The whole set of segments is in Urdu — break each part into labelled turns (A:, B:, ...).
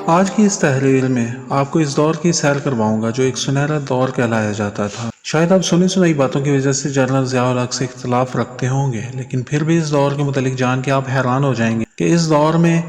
A: آج کی اس تحریر میں آپ کو اس دور کی سیر کرواؤں گا جو ایک سنہرا دور کہلایا جاتا تھا۔ شاید آپ سنی سنائی باتوں کی وجہ سے جنرل ضیاء الحق سے اختلاف رکھتے ہوں گے، لیکن پھر بھی اس دور کے متعلق جان کے آپ حیران ہو جائیں گے کہ اس دور میں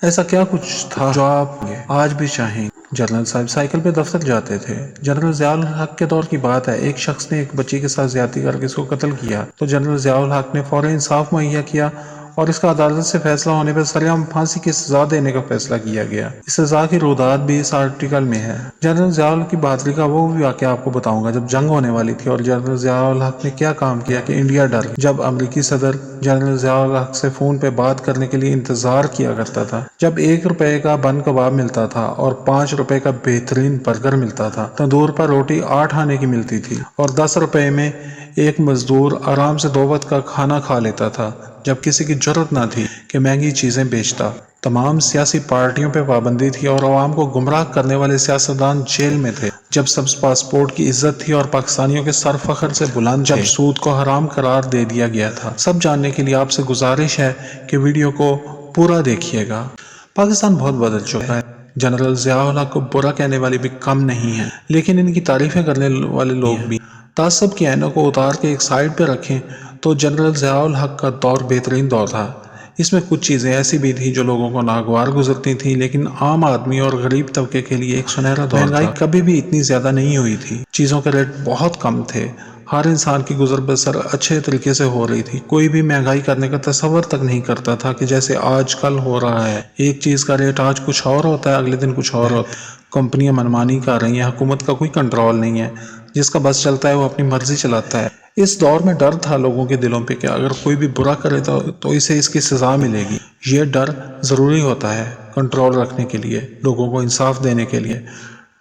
A: ایسا کیا کچھ تھا جو آپ آج بھی چاہیں۔ جنرل صاحب سائیکل پہ دفتر جاتے تھے۔ جنرل ضیاء الحق کے دور کی بات ہے، ایک شخص نے ایک بچی کے ساتھ زیادتی کر کے اس کو قتل کیا تو جنرل ضیاء الحق نے فوراً انصاف مہیا کیا اور اس کا عدالت سے فیصلہ ہونے پر سرعام پھانسی کی سزا دینے کا فیصلہ کیا گیا۔ اس سزا کی رودات بھی اس آرٹیکل میں ہے۔ جنرل ضیاء الحق کی بہادری کا وہ بھی واقعہ آپ کو بتاؤں گا جب جنگ ہونے والی تھی اور جنرل ضیاء الحق نے کیا کام کیا کہ انڈیا ڈر گیا۔ جب امریکی صدر جنرل ضیاء الحق سے فون پہ بات کرنے کے لیے انتظار کیا کرتا تھا، جب 1 روپے کا بن کباب ملتا تھا اور 5 روپے کا بہترین برگر ملتا تھا، تندور پر روٹی 8 آنے کی ملتی تھی اور 10 روپے میں ایک مزدور آرام سے 2 وقت کا کھانا کھا لیتا تھا، جب کسی کی جرت نہ تھی کہ مہنگی چیزیں بیچتا۔ تمام سیاسی پارٹیوں پہ پابندی تھی اور عوام کو گمراہ کرنے والے سیاستدان جیل میں تھے، جب سبز پاسپورٹ کی عزت تھی اور پاکستانیوں کے سر فخر سے بلند تھے، جب سود کو حرام قرار دے دیا گیا تھا۔ سب جاننے کے لیے آپ سے گزارش ہے کہ ویڈیو کو پورا دیکھیے گا۔ پاکستان بہت بدل چکا ہے۔ جنرل ضیاء الحق کو برا کہنے والے بھی کم نہیں ہیں، لیکن ان کی تعریفیں کرنے والے لوگ بھی۔ تعصب کی عینوں کو اتار کے ایک سائیڈ پہ رکھیں تو جنرل ضیاء الحق کا دور بہترین دور تھا۔ اس میں کچھ چیزیں ایسی بھی تھیں جو لوگوں کو ناگوار گزرتی تھیں، لیکن عام آدمی اور غریب طبقے کے لیے ایک سنہرا دور تھا۔ مہنگائی کبھی بھی اتنی زیادہ نہیں ہوئی تھی، چیزوں کے ریٹ بہت کم تھے، ہر انسان کی گزر بسر اچھے طریقے سے ہو رہی تھی۔ کوئی بھی مہنگائی کرنے کا تصور تک نہیں کرتا تھا کہ جیسے آج کل ہو رہا ہے، ایک چیز کا ریٹ آج کچھ اور ہوتا ہے، اگلے دن کچھ اور ہوتا ہے۔ کمپنیاں منمانی کر رہی ہیں، حکومت کا کوئی کنٹرول نہیں ہے، جس کا بس چلتا ہے وہ اپنی مرضی چلاتا ہے۔ اس دور میں ڈر تھا لوگوں کے دلوں پہ کہ اگر کوئی بھی برا کرے تو اسے اس کی سزا ملے گی۔ یہ ڈر ضروری ہوتا ہے کنٹرول رکھنے کے لیے، لوگوں کو انصاف دینے کے لیے۔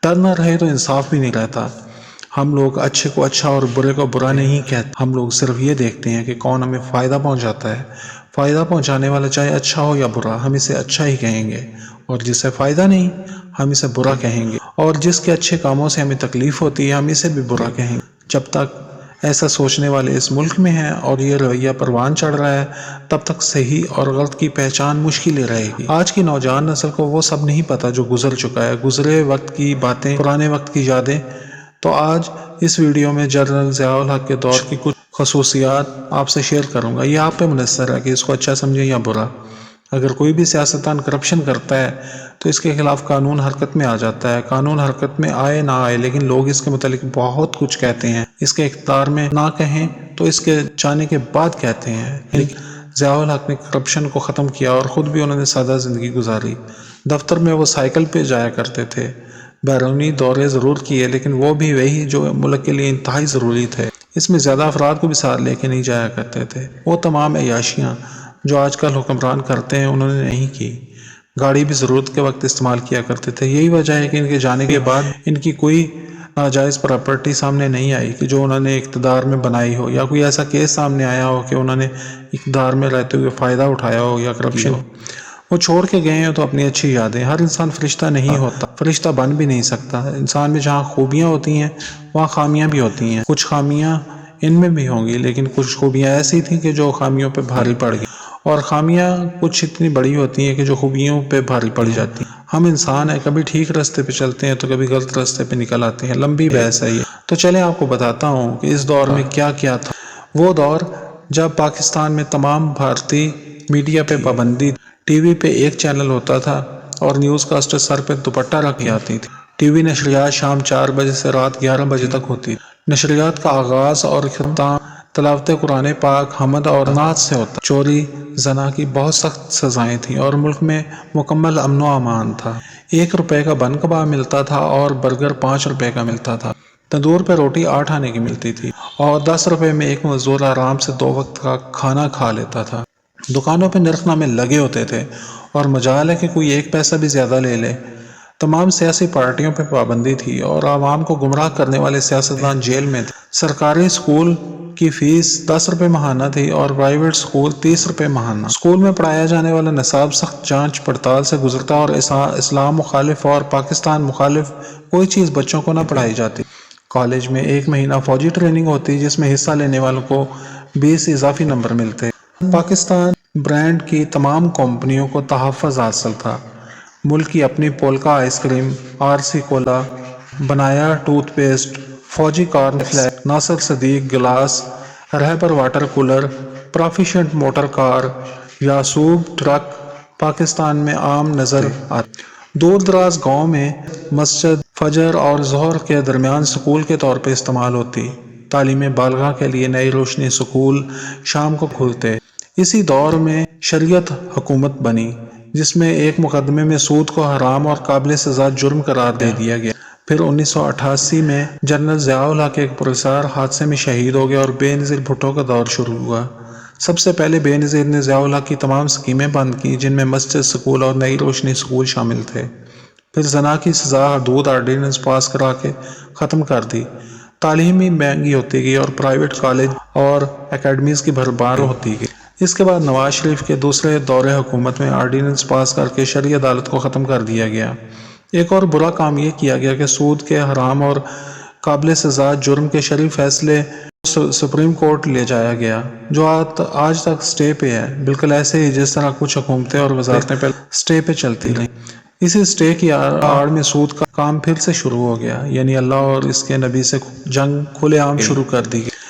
A: ڈر نہ رہے تو انصاف بھی نہیں رہتا۔ ہم لوگ اچھے کو اچھا اور برے کو برا نہیں کہتے، ہم لوگ صرف یہ دیکھتے ہیں کہ کون ہمیں فائدہ پہنچاتا ہے۔ فائدہ پہنچانے والا چاہے اچھا ہو یا برا، ہم اسے اچھا ہی کہیں گے، اور جسے فائدہ نہیں ہم اسے برا کہیں گے، اور جس کے اچھے کاموں سے ہمیں تکلیف ہوتی ہے ہم اسے بھی برا کہیں گے۔ جب تک ایسا سوچنے والے اس ملک میں ہیں اور یہ رویہ پروان چڑھ رہا ہے، تب تک صحیح اور غلط کی پہچان مشکل ہی رہے گی۔ آج کی نوجوان نسل کو وہ سب نہیں پتا جو گزر چکا ہے، گزرے وقت کی باتیں، پرانے وقت کی یادیں۔ تو آج اس ویڈیو میں جنرل ضیاء الحق کے دور کی کچھ خصوصیات آپ سے شیئر کروں گا۔ یہ آپ پہ منحصر ہے کہ اس کو اچھا سمجھیں یا برا۔ اگر کوئی بھی سیاستدان کرپشن کرتا ہے تو اس کے خلاف قانون حرکت میں آ جاتا ہے، قانون حرکت میں آئے نہ آئے، لیکن لوگ اس کے متعلق بہت کچھ کہتے ہیں۔ اس کے اقتدار میں نہ کہیں تو اس کے جانے کے بعد کہتے ہیں۔ لیکن ضیاء الحق نے کرپشن کو ختم کیا اور خود بھی انہوں نے سادہ زندگی گزاری۔ دفتر میں وہ سائیکل پہ جایا کرتے تھے، بیرونی دورے ضرور کیے، لیکن وہ بھی وہی جو ملک کے لیے انتہائی ضروری تھے۔ اس میں زیادہ افراد کو بھی ساتھ لے کے نہیں جایا کرتے تھے۔ وہ تمام عیاشیاں جو آج کل حکمران کرتے ہیں انہوں نے نہیں کی۔ گاڑی بھی ضرورت کے وقت استعمال کیا کرتے تھے۔ یہی وجہ ہے کہ ان کے جانے کے بعد ان کی کوئی ناجائز پراپرٹی سامنے نہیں آئی کہ جو انہوں نے اقتدار میں بنائی ہو، یا کوئی ایسا کیس سامنے آیا ہو کہ انہوں نے اقتدار میں رہتے ہوئے فائدہ اٹھایا ہو یا کرپشن۔ وہ چھوڑ کے گئے ہیں تو اپنی اچھی یادیں۔ ہر انسان فرشتہ نہیں ہوتا، فرشتہ بن بھی نہیں سکتا۔ انسان میں جہاں خوبیاں ہوتی ہیں وہاں خامیاں بھی ہوتی ہیں۔ کچھ خامیاں ان میں بھی ہوں گی، لیکن کچھ خوبیاں ایسی تھیں کہ جو خامیوں پہ بھاری پڑ گئی، اور خامیاں کچھ اتنی بڑی ہوتی ہیں کہ جو خوبیوں پہ بھاری پڑ جاتی ہیں۔ ہم انسان ہیں، کبھی ٹھیک راستے پہ چلتے ہیں تو کبھی غلط راستے پہ نکل آتے ہیں۔ لمبی بحث ہے یہ، تو چلیں آپ کو بتاتا ہوں کہ اس دور میں کیا کیا تھا۔ وہ دور جب پاکستان میں تمام بھارتی میڈیا پہ پابندی، ٹی وی پہ ایک چینل ہوتا تھا اور نیوز کاسٹر سر پہ دوپٹہ رکھ کے آتی تھی۔ ٹی وی نشریات شام 4 بجے سے رات 11 بجے تک ہوتی تھی۔ نشریات کا آغاز اور اختتام تلاوت قرآن پاک، حمد اور نعت سے ہوتا۔ چوری زنا کی بہت سخت سزائیں تھیں اور ملک میں مکمل امن و امان تھا۔ 1 روپے کا بن کباب ملتا تھا اور برگر 5 روپے کا ملتا تھا۔ تندور پہ روٹی 8 آنے کی ملتی تھی اور 10 روپے میں ایک مزدور آرام سے 2 وقت کا کھانا کھا لیتا تھا۔ دکانوں پہ نرخ نامے لگے ہوتے تھے اور مجال ہے کہ کوئی 1 پیسہ بھی زیادہ لے لے۔ تمام سیاسی پارٹیوں پہ پابندی تھی اور عوام کو گمراہ کرنے والے سیاستدان جیل میں تھے۔ سرکاری اسکول کی فیس 10 روپے ماہانہ تھی اور پرائیویٹ اسکول 30 روپے ماہانہ۔ اسکول میں پڑھایا جانے والا نصاب سخت جانچ پڑتال سے گزرتا اور اسلام مخالف اور پاکستان مخالف کوئی چیز بچوں کو نہ پڑھائی جاتی۔ کالج میں 1 مہینہ فوجی ٹریننگ ہوتی جس میں حصہ لینے والوں کو 20 اضافی نمبر ملتے۔ پاکستان برانڈ کی تمام کمپنیوں کو تحفظ حاصل تھا۔ ملک کی اپنی Polka ice cream, RC cola, بنایا toothpaste, Fauji cornflakes, Nasir Siddique glass, Rehbar water cooler, proficient motor car, یاسوب ٹرک پاکستان میں عام نظر آتے۔ دور دراز گاؤں میں مسجد فجر اور ظہر کے درمیان سکول کے طور پہ استعمال ہوتی۔ تعلیم بالغاہ کے لیے نئی روشنی سکول شام کو کھلتے۔ اسی دور میں شریعت حکومت بنی، جس میں ایک مقدمے میں سود کو حرام اور قابل سزا جرم قرار دے دیا گیا۔ پھر 1988 میں جنرل ضیاء الحق ایک پرسرار حادثے میں شہید ہو گیا اور بے نظیر بھٹو کا دور شروع ہوا۔ سب سے پہلے بے نظیر نے ضیاء الحق کی تمام اسکیمیں بند کی، جن میں مسجد سکول اور نئی روشنی سکول شامل تھے۔ پھر زنا کی سزا حدود آرڈیننس پاس کرا کے ختم کر دی۔ تعلیم بھی مہنگی ہوتی گئی اور پرائیویٹ کالج اور اکیڈمیز کی بھرمار ہوتی گئی۔ اس کے بعد نواز شریف کے دوسرے دور حکومت میں آرڈیننس پاس کر کے شرعی عدالت کو ختم کر دیا گیا۔ ایک اور برا کام یہ کیا گیا کہ سود کے حرام اور قابل سزا جرم کے شرعی فیصلے سپریم کورٹ لے جایا گیا، جو آج تک سٹے پہ ہے، بالکل ایسے ہی جس طرح کچھ حکومتیں اور وزارتیں سٹے پہ چلتی رہیں۔ اسی سٹے کی آڑ میں سود کا کام پھر سے شروع ہو گیا، یعنی اللہ اور اس کے نبی سے جنگ کھلے عام شروع کر دی گئی۔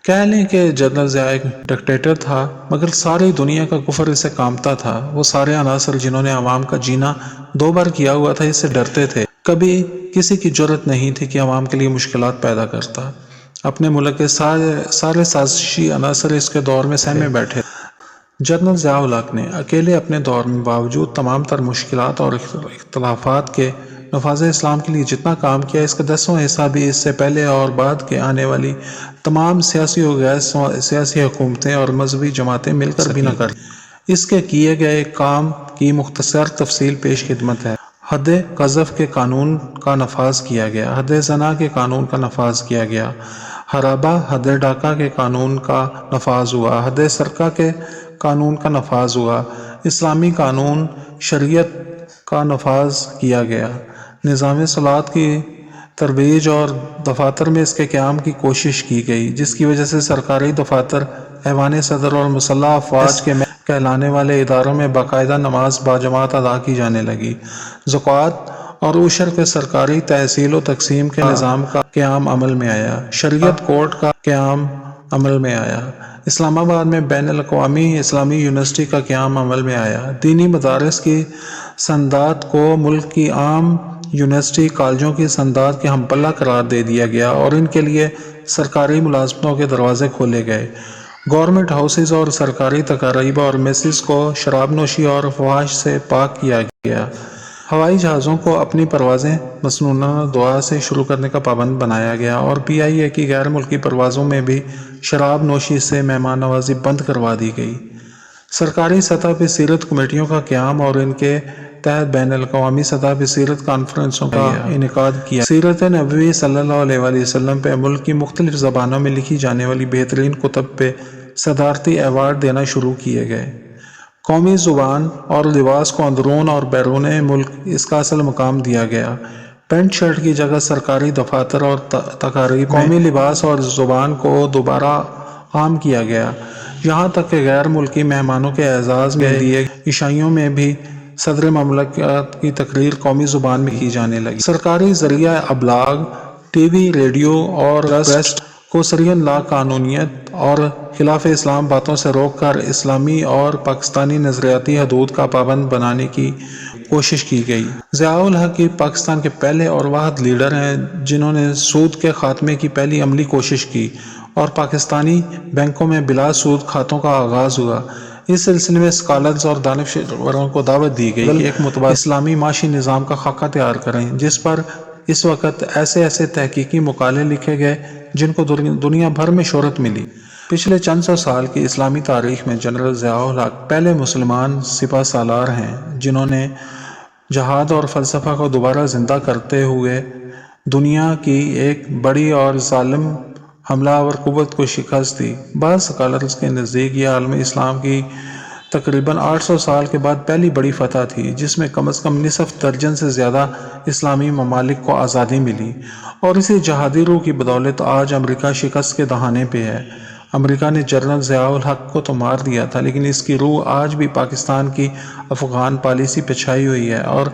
A: کہہ لیں کہ جنرل ضیاء ایک ڈکٹیٹر تھا، مگر ساری دنیا کا کفر اسے کانپتا تھا۔ وہ سارے عناصر جنہوں نے عوام کا جینا دو بار کیا ہوا تھا، اس سے ڈرتے تھے۔ کبھی کسی کی جرت نہیں تھی کہ عوام کے لیے مشکلات پیدا کرتا۔ اپنے ملک کے سارے سازشی عناصر اس کے دور میں سہمے بیٹھے۔ جنرل ضیاء الحق نے اکیلے اپنے دور میں باوجود تمام تر مشکلات اور اختلافات کے نفاذ اسلام کے لیے جتنا کام کیا، اس کا 10واں حصہ بھی اس سے پہلے اور بعد کے آنے والی تمام سیاسی و غیر سیاسی حکومتیں اور مذہبی جماعتیں مل کر بھی نہ کر۔ اس کے کیے گئے کام کی مختصر تفصیل پیش خدمت ہے۔ حد قذف کے قانون کا نفاذ کیا گیا، حد زنا کے قانون کا نفاذ کیا گیا، حرابہ حد ڈاکہ کے قانون کا نفاذ ہوا، حد سرقہ کے قانون کا نفاذ ہوا، اسلامی قانون شریعت کا نفاذ کیا گیا، نظام صلاحات کی ترویج اور دفاتر میں اس کے قیام کی کوشش کی گئی، جس کی وجہ سے سرکاری دفاتر، ایوان صدر اور مسلح افواج کے کہلانے والے اداروں میں باقاعدہ نماز باجماعت ادا کی جانے لگی۔ زکوٰۃ اور عشر کے سرکاری تحصیل و تقسیم کے نظام کا قیام عمل میں آیا، شریعت کورٹ کا قیام عمل میں آیا، اسلام آباد میں بین الاقوامی اسلامی یونیورسٹی کا قیام عمل میں آیا، دینی مدارس کی سندات کو ملک کی عام یونیورسٹی کالجوں کی سندات کے ہم پلہ قرار دے دیا گیا اور ان کے لیے سرکاری ملازمتوں کے دروازے کھولے گئے۔ گورنمنٹ ہاؤسز اور سرکاری تقاریب اور میسز کو شراب نوشی اور فحش سے پاک کیا گیا۔ ہوائی جہازوں کو اپنی پروازیں مسنونہ دعا سے شروع کرنے کا پابند بنایا گیا اور PIA کی غیر ملکی پروازوں میں بھی شراب نوشی سے مہمان نوازی بند کروا دی گئی۔ سرکاری سطح پہ سیرت کمیٹیوں کا قیام اور ان کے تحت بین الاقوامی سطح پہ سیرت کانفرنسوں کا انعقاد کیا۔ سیرت نبوی صلی اللہ علیہ وآلہ وسلم پہ ملک کی مختلف زبانوں میں لکھی جانے والی بہترین کتب پہ صدارتی ایوارڈ دینا شروع کیے گئے۔ قومی زبان اور لباس کو اندرون اور بیرون ملک اس کا اصل مقام دیا گیا۔ پینٹ شرٹ کی جگہ سرکاری دفاتر اور تقاریب میں قومی لباس اور زبان کو دوبارہ عام کیا گیا، یہاں تک کہ غیر ملکی مہمانوں کے اعزاز میں دیے عشائیوں میں بھی صدر مملکت کی تقریر قومی زبان میں کی جانے لگی۔ سرکاری ذریعہ ابلاغ، TV، ریڈیو اور پریس کو صریحاً لا قانونیت اور خلاف اسلام باتوں سے روک کر اسلامی اور پاکستانی نظریاتی حدود کا پابند بنانے کی کوشش کی گئی۔ ضیاء الحق پاکستان کے پہلے اور واحد لیڈر ہیں جنہوں نے سود کے خاتمے کی پہلی عملی کوشش کی اور پاکستانی بینکوں میں بلا سود کھاتوں کا آغاز ہوا۔ اس سلسلے میں اسکالرز اور دانشوروں کو دعوت دی گئی کہ ایک متبادل اسلامی معاشی نظام کا خاکہ تیار کریں، جس پر اس وقت ایسے تحقیقی مقالے لکھے گئے جن کو دنیا بھر میں شہرت ملی۔ پچھلے چند سو سال کی اسلامی تاریخ میں جنرل ضیاء الحق پہلے مسلمان سپہ سالار ہیں جنہوں نے جہاد اور فلسفہ کو دوبارہ زندہ کرتے ہوئے دنیا کی ایک بڑی اور ظالم حملہ آور قوت کو شکست دی۔ بعض اسکالرز کے نزدیک یہ عالم اسلام کی تقریباً 800 سال کے بعد پہلی بڑی فتح تھی جس میں کم از کم نصف درجن سے زیادہ اسلامی ممالک کو آزادی ملی، اور اسی جہادی روح کی بدولت آج امریکہ شکست کے دہانے پہ ہے امریکہ نے جنرل ضیاء الحق کو تو مار دیا تھا، لیکن اس کی روح آج بھی پاکستان کی افغان پالیسی پہ چھائی ہوئی ہے اور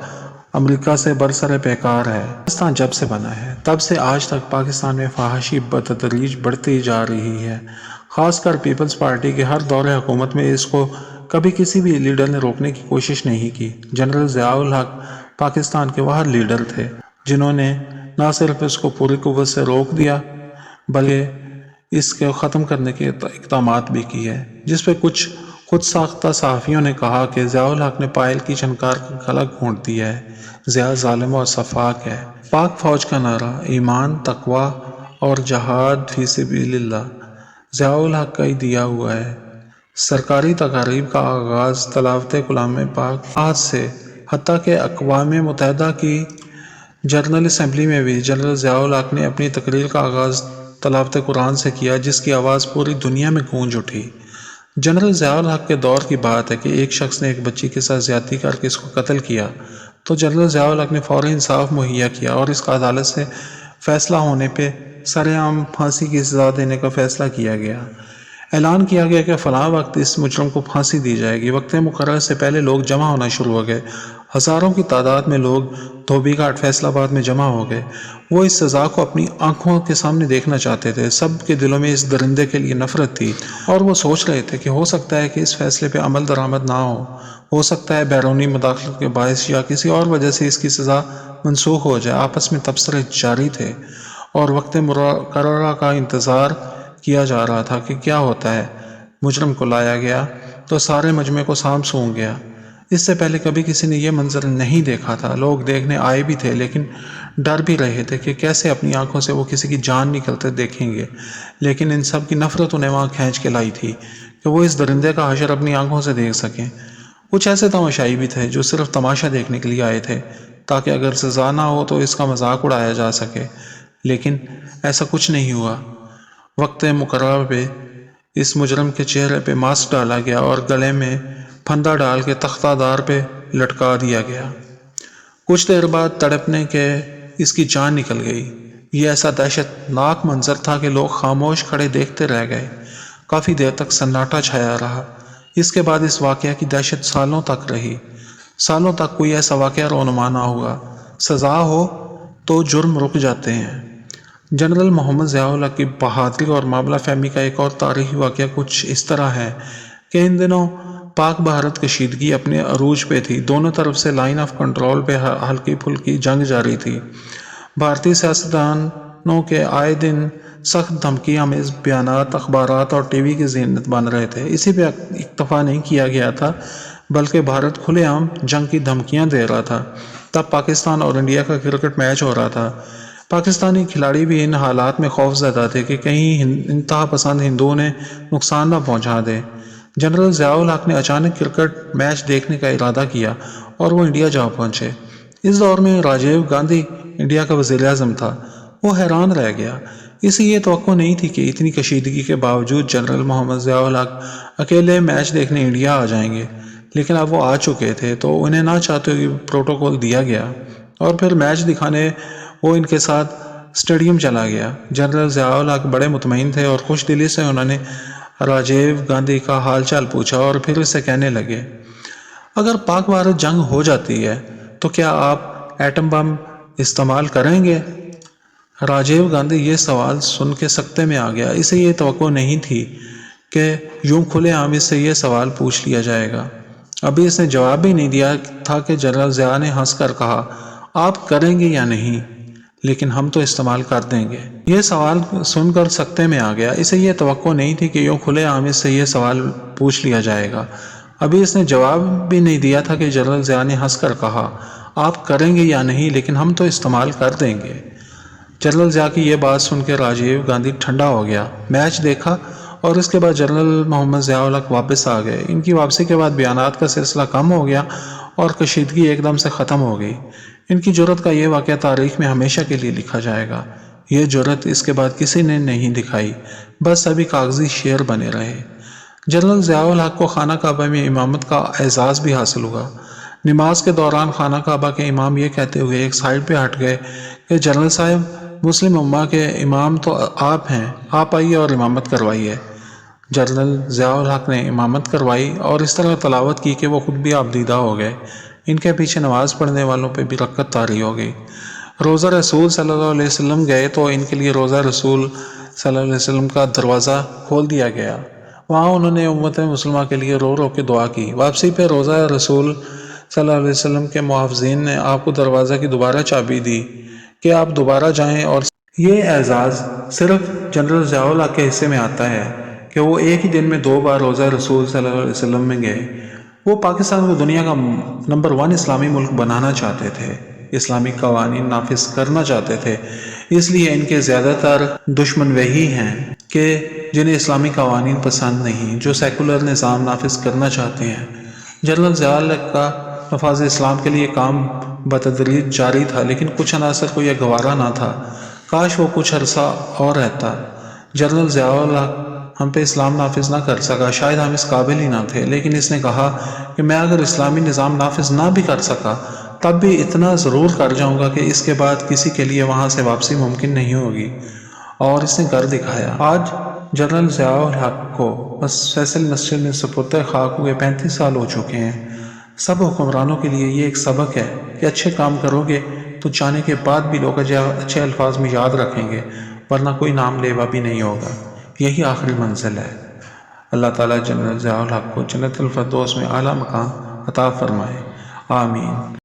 A: امریکہ سے برسر پیکار ہے۔ پاکستان جب سے بنا ہے تب سے آج تک پاکستان میں فحاشی بتدریج بڑھتی جا رہی ہے۔ خاص کر پیپلز پارٹی کے ہر دور حکومت میں اس کو کبھی کسی بھی لیڈر نے روکنے کی کوشش نہیں کی۔ جنرل ضیاء الحق پاکستان کے وہ ہر تھے جنہوں نے نہ صرف اس کو پوری قوت سے روک دیا بلکہ اس کو ختم کرنے کے اقدامات بھی کیے، جس پہ کچھ خود ساختہ صحافیوں نے کہا کہ ضیاء الحق نے پائل کی جھنکار کا گلا گھونٹ دیا ہے، ضیاء ظالم اور شفاق ہے۔ پاک فوج کا نعرہ ایمان، تقوی اور جہاد فی سبیل اللہ ضیاء الحق کا ہی دیا ہوا ہے۔ سرکاری تقاریب کا آغاز تلاوت کلام پاک آج سے، حتیٰ کہ اقوام متحدہ کی جنرل اسمبلی میں بھی جنرل ضیاء الحق نے اپنی تقریر کا آغاز تلاوت قرآن سے کیا، جس کی آواز پوری دنیا میں گونج اٹھی۔ جنرل ضیاء الحق کے دور کی بات ہے کہ ایک شخص نے ایک بچی کے ساتھ زیادتی کر کے اس کو قتل کیا تو جنرل ضیاء الحق نے فوری انصاف مہیا کیا اور اس کا عدالت سے فیصلہ ہونے پہ سر عام پھانسی کی سزا دینے کا فیصلہ کیا گیا۔ اعلان کیا گیا کہ فلاں وقت اس مجرم کو پھانسی دی جائے گی۔ وقت مقرر سے پہلے لوگ جمع ہونا شروع ہو گئے، ہزاروں کی تعداد میں لوگ دھوبی گھاٹ فیصل آباد میں جمع ہو گئے۔ وہ اس سزا کو اپنی آنکھوں کے سامنے دیکھنا چاہتے تھے۔ سب کے دلوں میں اس درندے کے لیے نفرت تھی اور وہ سوچ رہے تھے کہ ہو سکتا ہے کہ اس فیصلے پہ عمل درآمد نہ ہو سکتا ہے بیرونی مداخلت کے باعث یا کسی اور وجہ سے اس کی سزا منسوخ ہو جائے۔ آپس میں تبصرے جاری تھے اور وقت مقررہ کا انتظار کیا جا رہا تھا کہ کیا ہوتا ہے۔ مجرم کو لایا گیا تو سارے مجمع کو سام سونگ گیا۔ اس سے پہلے کبھی کسی نے یہ منظر نہیں دیکھا تھا۔ لوگ دیکھنے آئے بھی تھے لیکن ڈر بھی رہے تھے کہ کیسے اپنی آنکھوں سے وہ کسی کی جان نکلتے دیکھیں گے، لیکن ان سب کی نفرت انہیں وہاں کھینچ کے لائی تھی کہ وہ اس درندے کا حشر اپنی آنکھوں سے دیکھ سکیں۔ کچھ ایسے تماشائی بھی تھے جو صرف تماشا دیکھنے کے لیے آئے تھے تاکہ اگر سزا نہ ہو تو اس کا مذاق اڑایا جا سکے، لیکن ایسا کچھ نہیں ہوا۔ وقت مقررہ پہ اس مجرم کے چہرے پہ ماسک ڈالا گیا اور گلے میں پھندا ڈال کے تختہ دار پہ لٹکا دیا گیا۔ کچھ دیر بعد تڑپنے کے اس کی جان نکل گئی۔ یہ ایسا دہشت ناک منظر تھا کہ لوگ خاموش کھڑے دیکھتے رہ گئے۔ کافی دیر تک سناٹا چھایا رہا۔ اس کے بعد اس واقعہ کی دہشت سالوں تک رہی۔ سالوں تک کوئی ایسا واقعہ رونما نہ ہوا۔ سزا ہو تو جرم رک جاتے ہیں۔ جنرل محمد ضیاء الحق کی بہادری اور معاملہ فہمی کا ایک اور تاریخی واقعہ کچھ اس طرح ہے کہ ان دنوں پاک بھارت کشیدگی اپنے عروج پہ تھی۔ دونوں طرف سے لائن آف کنٹرول پہ ہلکی پھلکی جنگ جاری تھی۔ بھارتی سیاستدانوں کے آئے دن سخت دھمکی آمیز بیانات اخبارات اور ٹی وی کی زینت بن رہے تھے۔ اسی پہ اکتفا نہیں کیا گیا تھا بلکہ بھارت کھلے عام جنگ کی دھمکیاں دے رہا تھا۔ تب پاکستان اور انڈیا کا کرکٹ میچ ہو رہا تھا۔ پاکستانی کھلاڑی بھی ان حالات میں خوف زدہ تھے کہ کہیں انتہا پسند ہندوؤں نے نقصان نہ پہنچا دے۔ جنرل ضیاء الحق نے اچانک کرکٹ میچ دیکھنے کا ارادہ کیا اور وہ انڈیا جا پہنچے۔ اس دور میں راجیو گاندھی انڈیا کا وزیر اعظم تھا۔ وہ حیران رہ گیا۔ اسے یہ توقع نہیں تھی کہ اتنی کشیدگی کے باوجود جنرل محمد ضیاء الحق اکیلے میچ دیکھنے انڈیا آ جائیں گے، لیکن اب وہ آ چکے تھے تو انہیں نہ چاہتے ہوئے پروٹوکول دیا گیا اور پھر میچ دکھانے وہ ان کے ساتھ اسٹیڈیم چلا گیا۔ جنرل ضیاء الحق بڑے مطمئن تھے اور خوش دلی سے انہوں نے راجیو گاندھی کا حال چال پوچھا اور پھر اسے کہنے لگے، اگر پاک بھارت جنگ ہو جاتی ہے تو کیا آپ ایٹم بم استعمال کریں گے؟ راجیو گاندھی یہ سوال سن کے سکتے میں آ گیا۔ اسے یہ توقع نہیں تھی کہ یوں کھلے عام اس سے یہ سوال پوچھ لیا جائے گا۔ ابھی اس نے جواب بھی نہیں دیا تھا کہ جنرل ضیاء نے ہنس کر کہا، آپ کریں گے یا نہیں؟ لیکن ہم تو استعمال کر دیں گے۔ یہ سوال سن کر سکتے میں آ گیا۔ اسے یہ توقع نہیں تھی کہ یوں کھلے عام اس سے یہ سوال پوچھ لیا جائے گا۔ ابھی اس نے جواب بھی نہیں دیا تھا کہ جنرل ضیاء نے ہنس کر کہا، آپ کریں گے یا نہیں؟ لیکن ہم تو استعمال کر دیں گے۔ جنرل ضیاء کی یہ بات سن کے راجیو گاندھی ٹھنڈا ہو گیا۔ میچ دیکھا اور اس کے بعد جنرل محمد ضیاء الحق واپس آ گئے۔ ان کی واپسی کے بعد بیانات کا سلسلہ کم ہو گیا اور کشیدگی ایک دم سے ختم ہو گئی۔ ان کی جرأت کا یہ واقعہ تاریخ میں ہمیشہ کے لیے لکھا جائے گا۔ یہ جرأت اس کے بعد کسی نے نہیں دکھائی، بس ابھی کاغذی شعر بنے رہے۔ جنرل ضیاء الحق کو خانہ کعبہ میں امامت کا اعزاز بھی حاصل ہوا۔ نماز کے دوران خانہ کعبہ کے امام یہ کہتے ہوئے ایک سائڈ پہ ہٹ گئے کہ جنرل صاحب، مسلم امہ کے امام تو آپ ہیں، آپ آئیے اور امامت کروائیے۔ جنرل ضیاء الحق نے امامت کروائی اور اس طرح تلاوت کی کہ وہ خود بھی آبدیدہ ہو گئے۔ ان کے پیچھے نماز پڑھنے والوں پہ بھی رکعت طاری ہو گئی۔ روضہ رسول صلی اللہ علیہ وسلم گئے تو ان کے لیے روضہ رسول صلی اللہ علیہ وسلم کا دروازہ کھول دیا گیا۔ وہاں انہوں نے امت مسلمہ کے لیے رو رو کے دعا کی۔ واپسی پہ روضہ رسول صلی اللہ علیہ وسلم کے محافظین نے آپ کو دروازہ کی دوبارہ چابی دی کہ آپ دوبارہ جائیں، اور یہ اعزاز صرف جنرل ضیاء الحق کے حصے میں آتا ہے کہ وہ ایک ہی دن میں 2 بار روضہ رسول صلی اللہ علیہ وسلم میں گئے۔ وہ پاکستان کو دنیا کا نمبر 1 اسلامی ملک بنانا چاہتے تھے، اسلامی قوانین نافذ کرنا چاہتے تھے، اس لیے ان کے زیادہ تر دشمن وہی ہیں کہ جنہیں اسلامی قوانین پسند نہیں، جو سیکولر نظام نافذ کرنا چاہتے ہیں۔ جنرل ضیاء الحق کا نفاذ اسلام کے لیے کام بتدریج جاری تھا، لیکن کچھ عناصر کو یہ گوارا نہ تھا۔ کاش وہ کچھ عرصہ اور رہتا۔ جنرل ضیاء الحق ہم پہ اسلام نافذ نہ کر سکا، شاید ہم اس قابل ہی نہ تھے، لیکن اس نے کہا کہ میں اگر اسلامی نظام نافذ نہ بھی کر سکا تب بھی اتنا ضرور کر جاؤں گا کہ اس کے بعد کسی کے لیے وہاں سے واپسی ممکن نہیں ہوگی، اور اس نے کر دکھایا۔ آج جنرل ضیاء الحق کو بس فیصل مسجد میں سپرد خاک ہوئے 35 سال ہو چکے ہیں۔ سب حکمرانوں کے لیے یہ ایک سبق ہے کہ اچھے کام کرو گے تو جانے کے بعد بھی لوگ اچھے الفاظ میں یاد رکھیں گے، ورنہ کوئی نام لیوا بھی نہیں ہوگا۔ یہی آخری منزل ہے۔ اللہ تعالیٰ جنرل ضیاء الحق کو جنت الفردوس میں اعلیٰ مقام عطا فرمائے، آمین۔